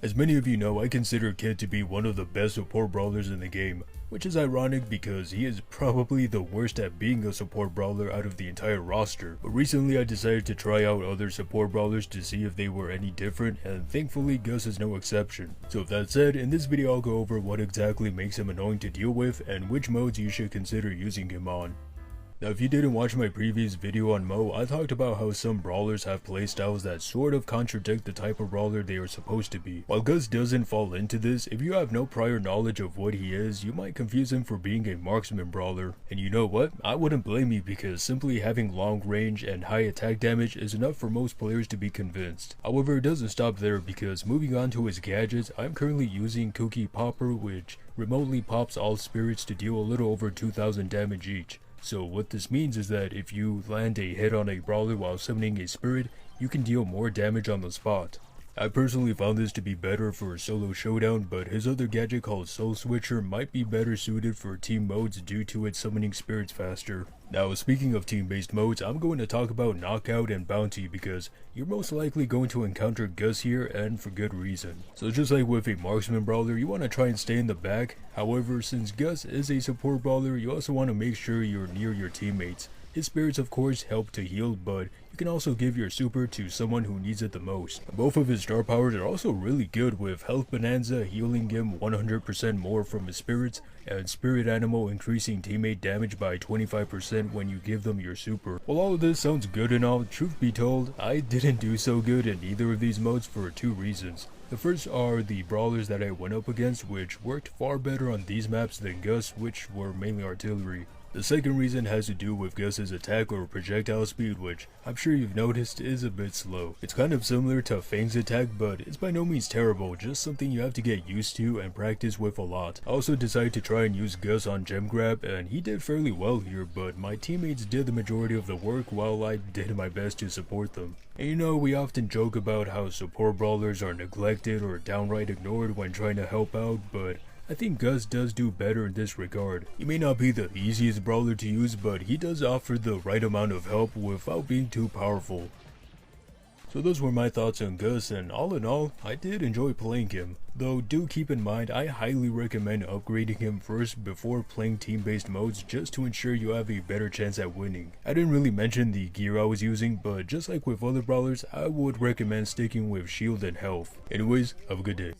As many of you know, I consider Kid to be one of the best support brawlers in the game, which is ironic because he is probably the worst at being a support brawler out of the entire roster. But recently I decided to try out other support brawlers to see if they were any different, and thankfully Gus is no exception. So with that said, in this video I'll go over what exactly makes him annoying to deal with and which modes you should consider using him on. Now if you didn't watch my previous video on Mo, I talked about how some brawlers have playstyles that sort of contradict the type of brawler they are supposed to be. While Gus doesn't fall into this, if you have no prior knowledge of what he is, you might confuse him for being a marksman brawler. And you know what? I wouldn't blame you, because simply having long range and high attack damage is enough for most players to be convinced. However, it doesn't stop there, because moving on to his gadgets, I'm currently using Cookie Popper, which remotely pops all spirits to deal a little over 2000 damage each. So what this means is that if you land a hit on a brawler while summoning a spirit, you can deal more damage on the spot. I personally found this to be better for a solo showdown, but his other gadget called Soul Switcher might be better suited for team modes due to it summoning spirits faster. Now speaking of team based modes, I'm going to talk about Knockout and Bounty because you're most likely going to encounter Gus here, and for good reason. So just like with a marksman brawler, you want to try and stay in the back. However, since Gus is a support brawler, you also want to make sure you're near your teammates. His spirits of course help to heal, but you can also give your super to someone who needs it the most. Both of his star powers are also really good, with Health Bonanza healing him 100% more from his spirits, and Spirit Animal increasing teammate damage by 25% when you give them your super. While all of this sounds good and all, truth be told, I didn't do so good in either of these modes for two reasons. The first are the brawlers that I went up against, which worked far better on these maps than Gus, which were mainly artillery. The second reason has to do with Gus's attack or projectile speed, which I'm sure you've noticed is a bit slow. It's kind of similar to Fang's attack, but it's by no means terrible, just something you have to get used to and practice with a lot. I also decided to try and use Gus on Gem Grab, and he did fairly well here, but my teammates did the majority of the work while I did my best to support them. And you know, we often joke about how support brawlers are neglected or downright ignored when trying to help out, but I think Gus does do better in this regard. He may not be the easiest brawler to use, but he does offer the right amount of help without being too powerful. So those were my thoughts on Gus, and all in all, I did enjoy playing him. Though do keep in mind, I highly recommend upgrading him first before playing team-based modes, just to ensure you have a better chance at winning. I didn't really mention the gear I was using, but just like with other brawlers, I would recommend sticking with shield and health. Anyways, have a good day.